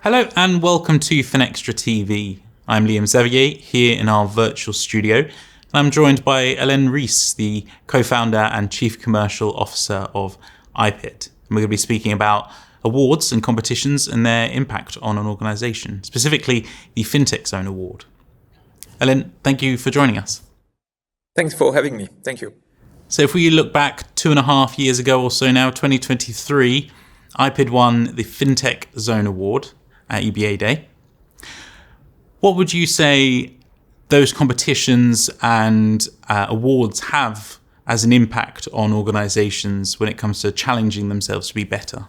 Hello and welcome to FinextraTV. I'm Liam Xavier here in our virtual studio, and I'm joined by Alain Raes, the co-founder and chief commercial officer of iPiD. And we're going to be speaking about awards and competitions and their impact on an organisation, specifically the Fintech Zone Award. Alain, thank you for joining us. Thanks for having me. Thank you. So if we look back 2.5 years ago or so now, 2023, iPiD won the Fintech Zone Award at EBAday. What would you say those competitions and awards have as an impact on organizations when it comes to challenging themselves to be better?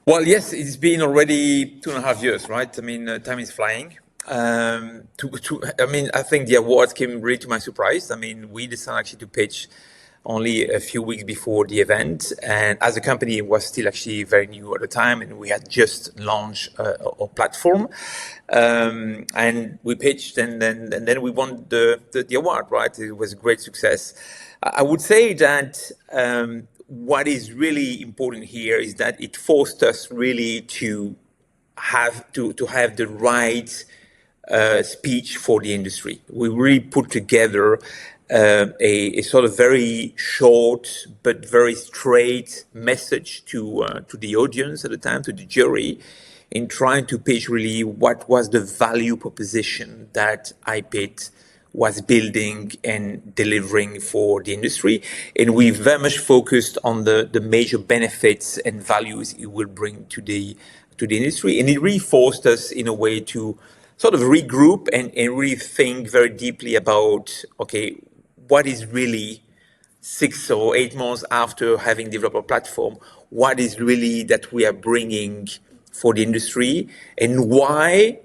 Well, yes, it's been already 2.5 years, right? I mean, time is flying. I think the awards came really to my surprise. I mean, we decided actually to pitch only a few weeks before the event, and as a company, it was still actually very new at the time, and we had just launched our platform, and we pitched, and then we won the award. Right, it was a great success. I would say that what is really important here is that it forced us really to have the right speech for the industry. We really put together a sort of very short but very straight message to the audience at the time, to the jury, in trying to pitch really what was the value proposition that iPiD was building and delivering for the industry. And we very much focused on the major benefits and values it will bring to the industry. And it really forced us in a way to sort of regroup and really think very deeply about, okay, what is really 6 or 8 months after having developed a platform, what is really that we are bringing for the industry, and why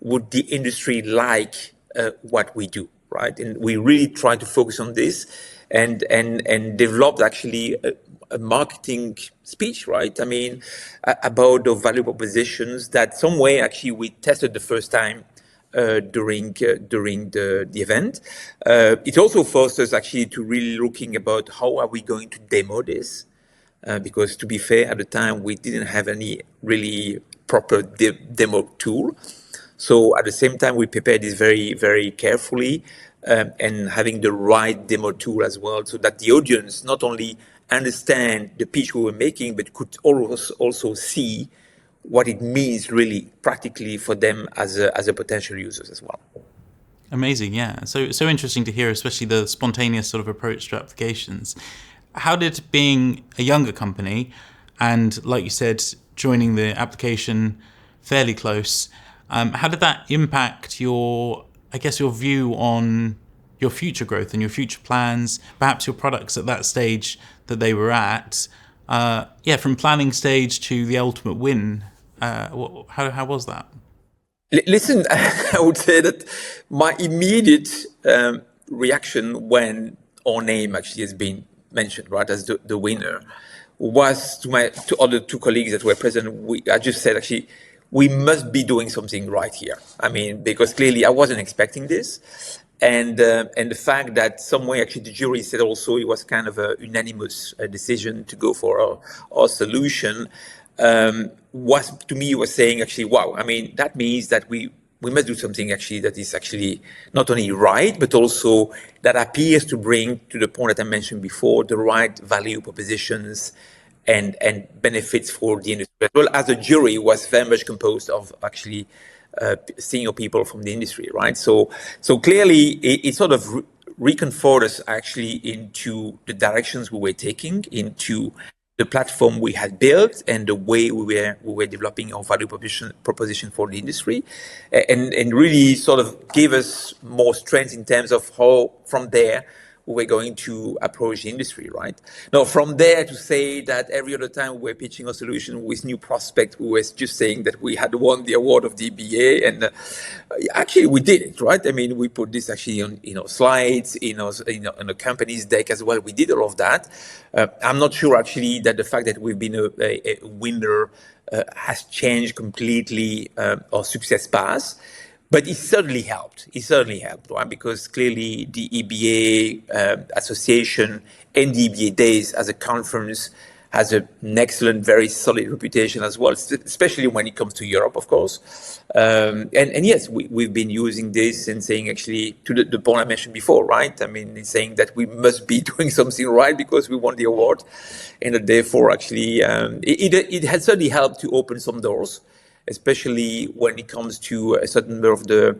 would the industry like what we do, right? And we really try to focus on this and developed actually a marketing speech, right? I mean, about the value propositions that some way actually we tested the first time during the event. It also forced us actually to really looking about how are we going to demo this, because to be fair, at the time we didn't have any really proper demo tool. So at the same time, we prepared this very, very carefully, and having the right demo tool as well, so that the audience not only understand the pitch we were making, but could also see what it means really practically for them as a potential users as well. Amazing, yeah. So interesting to hear, especially the spontaneous sort of approach to applications. How did being a younger company and, like you said, joining the application fairly close, how did that impact your view on your future growth and your future plans, perhaps your products at that stage that they were at? From planning stage to the ultimate win, how was that? Listen, I would say that my immediate reaction when our name actually has been mentioned, right, as the winner, was to other two colleagues that were present. I just said, actually, we must be doing something right here. I mean, because clearly I wasn't expecting this. And the fact that some way actually the jury said also it was kind of a unanimous decision to go for our solution, was to me was saying actually, wow, I mean, that means that we must do something actually that is actually not only right, but also that appears to bring, to the point that I mentioned before, the right value propositions and benefits for the industry. As well as the jury was very much composed of actually senior people from the industry, right? So clearly it sort of reconfirmed us actually into the directions we were taking, into the platform we had built and the way we were developing our value proposition for the industry, and really sort of gave us more strength in terms of how from there we were going to approach the industry, right? Now, from there to say that every other time we were pitching a solution with new prospects, we were just saying that we had won the award of the EBA, and actually we did it, right? I mean, we put this actually on slides, on the company's deck as well. We did all of that. I'm not sure actually that the fact that we've been a winner has changed completely our success path. But it certainly helped. Right? Because clearly the EBA association and the EBA Days as a conference has an excellent, very solid reputation as well, especially when it comes to Europe, of course. And yes, we've been using this and saying actually to the point I mentioned before, right? I mean, it's saying that we must be doing something right because we won the award, and that therefore actually it has certainly helped to open some doors, especially when it comes to a certain number of the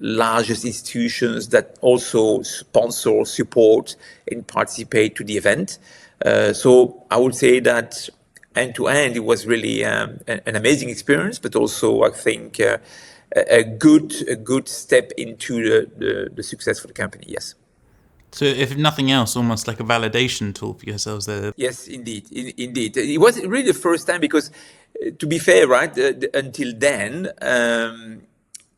largest institutions that also sponsor, support, and participate to the event. So I would say that end to end, it was really an amazing experience, but also I think a good step into the success for the company. Yes. So, if nothing else, almost like a validation tool for yourselves there. Yes, indeed. Indeed. It was really the first time because, to be fair, right, until then,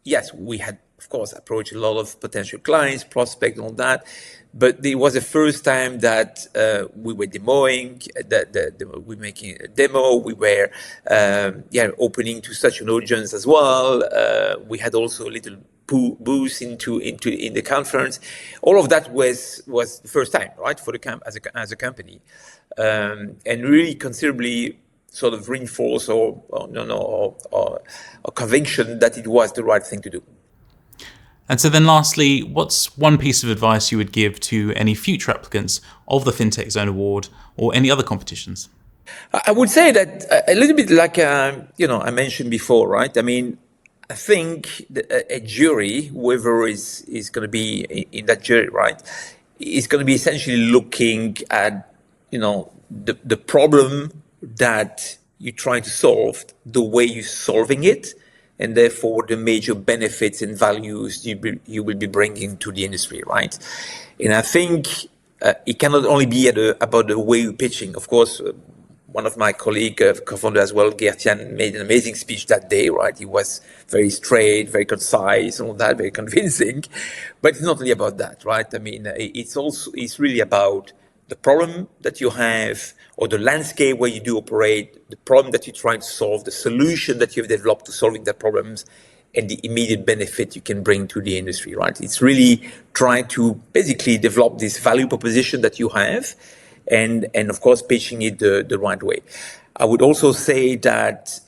yes, we had, of course, approached a lot of potential clients, prospects, and all that. But it was the first time that we were demoing, that we were making a demo. We were, opening to such an audience as well. We had also a little booth in the conference. All of that was the first time, right, for the as a company, and really considerably sort of reinforce our conviction that it was the right thing to do. And so then lastly, what's one piece of advice you would give to any future applicants of the FinTech Zone Award or any other competitions? I would say that a little bit like, I mentioned before, right? I mean, I think a jury, whoever is going to be in that jury, right, is going to be essentially looking at, the problem that you're trying to solve, the way you're solving it, and therefore the major benefits and values you will be bringing to the industry, right? And I think it cannot only be about the way you're pitching. Of course, one of my colleagues, co-founder as well, Gertian, made an amazing speech that day, right? He was very straight, very concise, and all that, very convincing. But it's not only about that, right? I mean, it's really about the problem that you have, or the landscape where you do operate, the problem that you're trying to solve, the solution that you've developed to solving that problems, and the immediate benefit you can bring to the industry, right? It's really trying to basically develop this value proposition that you have, and of course pitching it the right way. I would also say that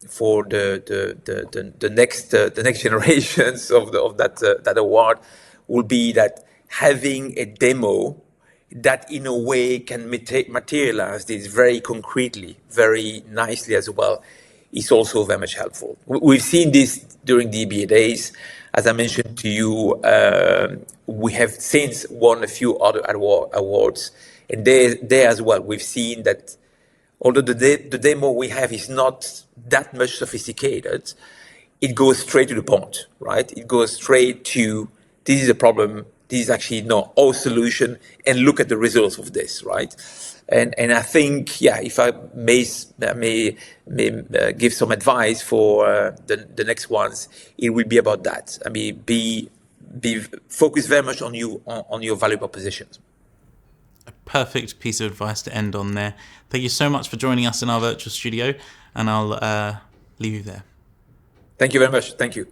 for the next generations of that award will be that having a demo that in a way can materialize this very concretely, very nicely as well, is also very much helpful. We've seen this during the EBA days. As I mentioned to you, we have since won a few other awards. And there as well, we've seen that although the demo we have is not that much sophisticated, it goes straight to the point, right? It goes straight to, this is a problem, this is actually our solution, and look at the results of this, right? And I think, if I may give some advice for the next ones, it will be about that. I mean, be focused very much on your value propositions. A perfect piece of advice to end on there. Thank you so much for joining us in our virtual studio, and I'll leave you there. Thank you very much. Thank you.